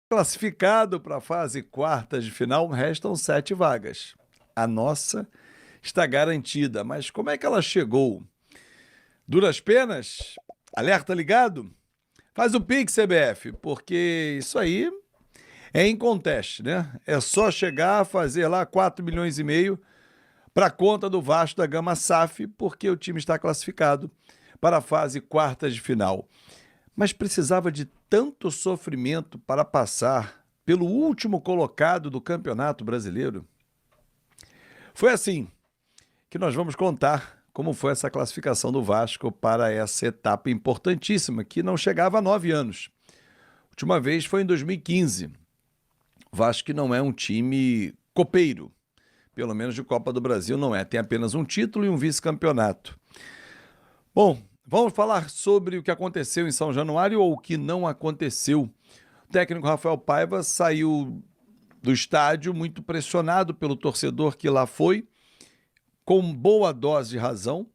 Classificado para a fase quartas de final, restam 7 vagas. A nossa está garantida, mas como é que ela chegou? Duras penas? Alerta ligado? Faz o Pix, CBF, porque isso aí é inconteste, né? É só chegar, fazer lá 4,5 milhões para a conta do Vasco da Gama SAF, porque o time está classificado para a fase quartas de final. Mas precisava de tanto sofrimento para passar pelo último colocado do Campeonato Brasileiro? Foi assim que nós vamos contar como foi essa classificação do Vasco para essa etapa importantíssima, que não chegava a 9 anos. A última vez foi em 2015. O Vasco não é um time copeiro, pelo menos de Copa do Brasil não é. Tem apenas um título e um vice-campeonato. Bom, vamos falar sobre o que aconteceu em São Januário ou o que não aconteceu. O técnico Rafael Paiva saiu do estádio muito pressionado pelo torcedor que lá foi, com boa dose de razão.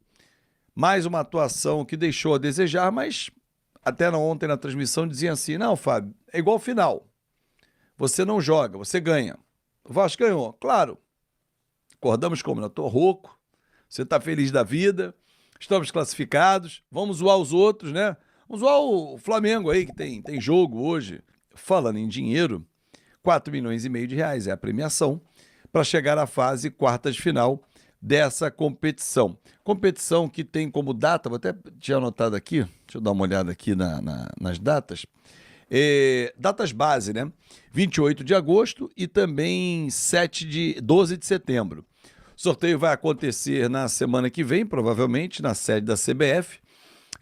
Mais uma atuação que deixou a desejar, mas até ontem na transmissão dizia assim: não, Fábio, é igual final. Você não joga, você ganha. O Vasco ganhou, claro. Acordamos como? Eu tô rouco, você tá feliz da vida, estamos classificados, vamos zoar os outros, né? Vamos zoar o Flamengo aí, que tem jogo hoje. Falando em dinheiro, 4,5 milhões é a premiação para chegar à fase quartas de final dessa competição. Competição que tem como data, vou até tinha anotado aqui, deixa eu dar uma olhada aqui nas datas. Datas base, né? 28 de agosto e também 12 de setembro. O sorteio vai acontecer na semana que vem, provavelmente, na sede da CBF.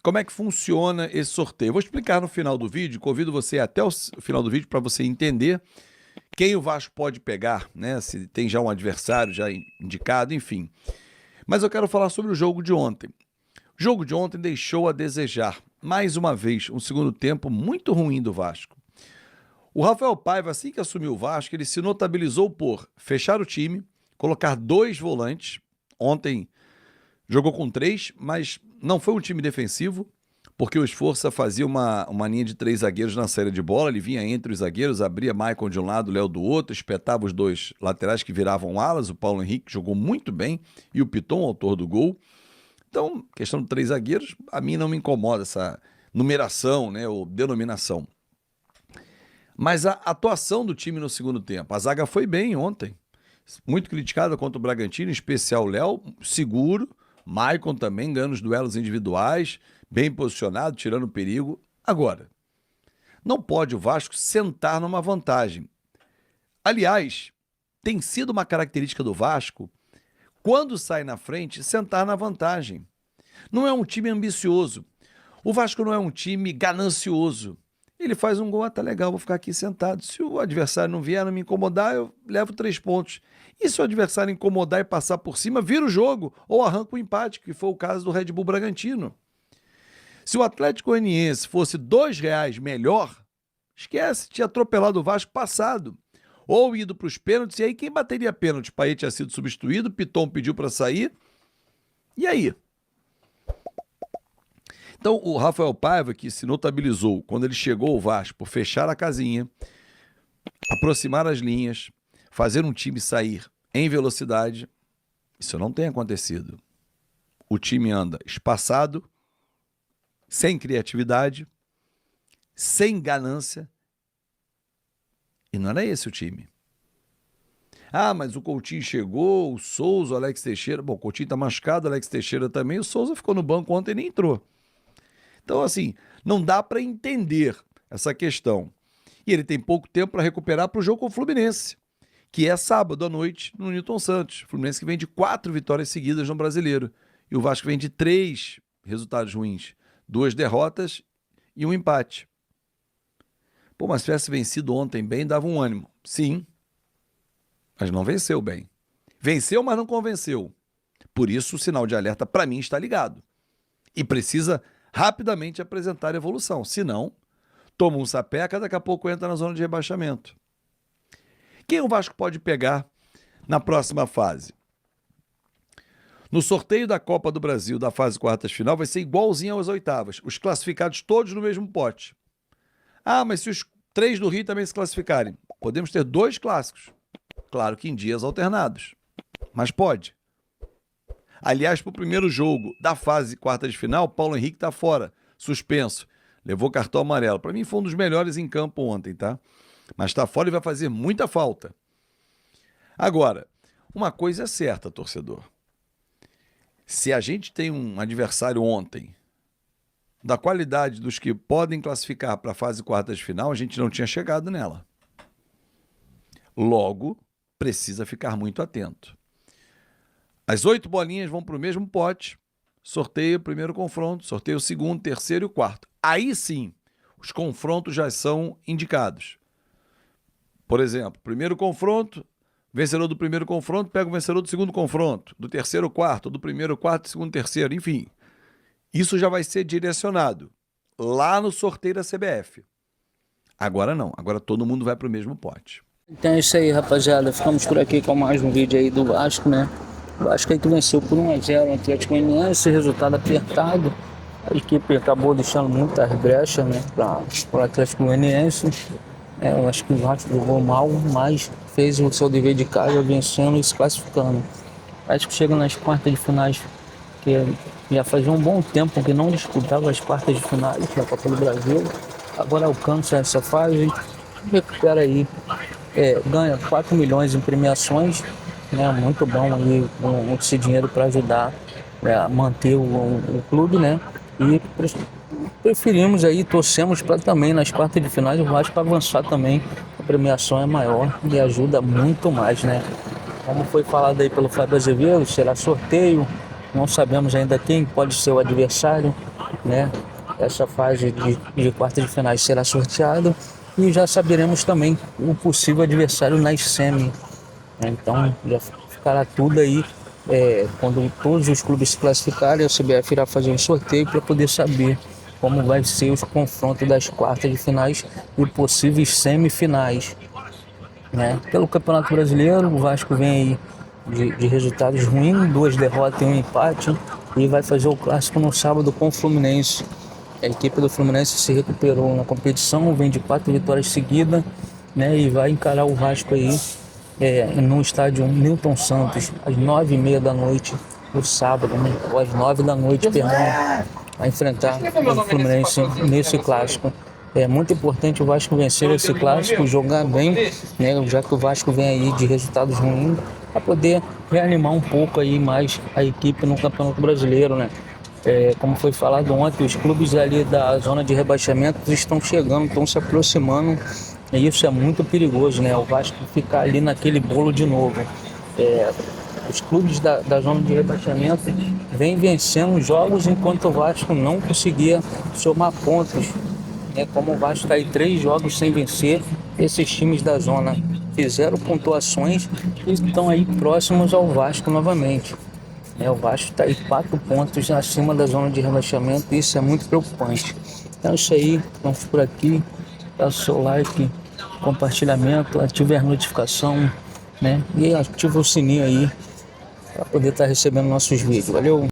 Como é que funciona esse sorteio? Eu vou explicar no final do vídeo, convido você até o final do vídeo para você entender quem o Vasco pode pegar, né? Se tem já um adversário já indicado, enfim. Mas eu quero falar sobre o jogo de ontem. O jogo de ontem deixou a desejar. Mais uma vez, um segundo tempo muito ruim do Vasco. O Rafael Paiva, assim que assumiu o Vasco, ele se notabilizou por fechar o time, colocar 2 volantes. Ontem jogou com 3, mas não foi um time defensivo, porque o Esforça fazia uma linha de 3 zagueiros na saída de bola. Ele vinha entre os zagueiros, abria Maicon de um lado, Léo do outro, espetava os 2 laterais que viravam alas. O Paulo Henrique jogou muito bem e o Piton, autor do gol. Então, questão de 3 zagueiros, a mim não me incomoda essa numeração, né, ou denominação. Mas a atuação do time no segundo tempo, a zaga foi bem ontem, muito criticada contra o Bragantino, em especial o Léo, seguro, Maicon também ganhando os duelos individuais, bem posicionado, tirando o perigo. Agora, não pode o Vasco sentar numa vantagem. Aliás, tem sido uma característica do Vasco, quando sai na frente, sentar na vantagem. Não é um time ambicioso. O Vasco não é um time ganancioso. Ele faz um gol, tá legal, vou ficar aqui sentado. Se o adversário não vier, não me incomodar, eu levo 3 pontos. E se o adversário incomodar e passar por cima, vira o jogo ou arranca o empate, que foi o caso do Red Bull Bragantino. Se o Atlético Goianiense fosse R$ 2 melhor, esquece, tinha atropelado o Vasco passado. Ou ido para os pênaltis, e aí quem bateria pênalti? Paê tinha sido substituído, Piton pediu para sair. E aí? Então, o Rafael Paiva, que se notabilizou quando ele chegou ao Vasco por fechar a casinha, aproximar as linhas, fazer um time sair em velocidade, isso não tem acontecido. O time anda espaçado, sem criatividade, sem ganância, e não era esse o time. Ah, mas o Coutinho chegou, o Souza, o Alex Teixeira. Bom, o Coutinho tá machucado, o Alex Teixeira também. O Souza ficou no banco ontem e nem entrou. Então, assim, não dá para entender essa questão. E ele tem pouco tempo para recuperar para o jogo com o Fluminense, que é sábado à noite no Newton Santos. O Fluminense que vem de 4 vitórias seguidas no Brasileiro. E o Vasco vem de 3 resultados ruins. 2 derrotas e um empate. Pô, mas se tivesse vencido ontem bem, dava um ânimo. Sim, mas não venceu bem. Venceu, mas não convenceu. Por isso, o sinal de alerta, para mim, está ligado. E precisa rapidamente apresentar evolução. Senão, toma um sapeca, daqui a pouco entra na zona de rebaixamento. Quem o Vasco pode pegar na próxima fase? No sorteio da Copa do Brasil, da fase quartas final, vai ser igualzinho às oitavas. Os classificados todos no mesmo pote. Ah, mas se os 3 do Rio também se classificarem. Podemos ter 2 clássicos. Claro que em dias alternados. Mas pode. Aliás, para o primeiro jogo da fase quarta de final, Paulo Henrique está fora, suspenso. Levou cartão amarelo. Para mim foi um dos melhores em campo ontem, tá? Mas está fora e vai fazer muita falta. Agora, uma coisa é certa, torcedor. Se a gente tem um adversário ontem da qualidade dos que podem classificar para a fase quarta de final, a gente não tinha chegado nela. Logo, precisa ficar muito atento. As 8 bolinhas vão para o mesmo pote, sorteio o primeiro confronto, sorteio o segundo, terceiro e o quarto. Aí sim, os confrontos já são indicados. Por exemplo, primeiro confronto, vencedor do primeiro confronto pega o vencedor do segundo confronto, do terceiro quarto, do primeiro quarto, segundo terceiro, enfim. Isso já vai ser direcionado lá no sorteio da CBF. Agora não, agora todo mundo vai para o mesmo pote. Então é isso aí, rapaziada. Ficamos por aqui com mais um vídeo aí do Vasco, né? O Vasco aí que venceu por 1-0 o Atlético Goianiense, resultado apertado. A equipe acabou deixando muitas brechas, né, para o Atlético Goianiense. Eu acho que o Vasco jogou mal, mas fez o seu dever de casa, vencendo e se classificando. Acho que chega nas quartas de finais, que já fazia um bom tempo que não disputava as quartas de finais da Copa do Brasil. Agora alcança essa fase, recupera aí, ganha 4 milhões em premiações, né? Muito bom aí esse dinheiro para ajudar a manter o clube, né? E preferimos aí, torcemos para também nas quartas de finais o Vasco avançar também. A premiação é maior e ajuda muito mais, né? Como foi falado aí pelo Fábio Azevedo, será sorteio, não sabemos ainda quem pode ser o adversário, né? Essa fase de quartas de finais será sorteado e já saberemos também o possível adversário nas semi. Então já ficará tudo aí, quando todos os clubes se classificarem, a CBF irá fazer um sorteio para poder saber como vai ser os confrontos das quartas de finais e possíveis semifinais, né? Pelo Campeonato Brasileiro, o Vasco vem aí de resultados ruins, 2 derrotas e 1 empate, e vai fazer o clássico no sábado com o Fluminense. A equipe do Fluminense se recuperou na competição, vem de 4 vitórias seguidas, né? E vai encarar o Vasco aí no estádio Newton Santos, às 9h30 da noite, no sábado, né? Ou às 9 da noite, perdão, a enfrentar o Fluminense nesse clássico. É muito importante o Vasco vencer esse clássico, jogar bem, né? Já que o Vasco vem aí de resultados ruins, para poder reanimar um pouco aí mais a equipe no Campeonato Brasileiro, né? Como foi falado ontem, os clubes ali da zona de rebaixamento estão chegando, estão se aproximando, e isso é muito perigoso, né? O Vasco ficar ali naquele bolo de novo. Os clubes da zona de rebaixamento vêm vencendo jogos enquanto o Vasco não conseguia somar pontos. Como o Vasco está aí 3 jogos sem vencer, esses times da zona fizeram pontuações e estão aí próximos ao Vasco novamente. O Vasco está aí 4 pontos acima da zona de rebaixamento e isso é muito preocupante. Então é isso aí, vamos por aqui, dá o seu like, compartilhamento, ative a notificação, né? E ative o sininho aí para poder estar recebendo nossos vídeos. Valeu!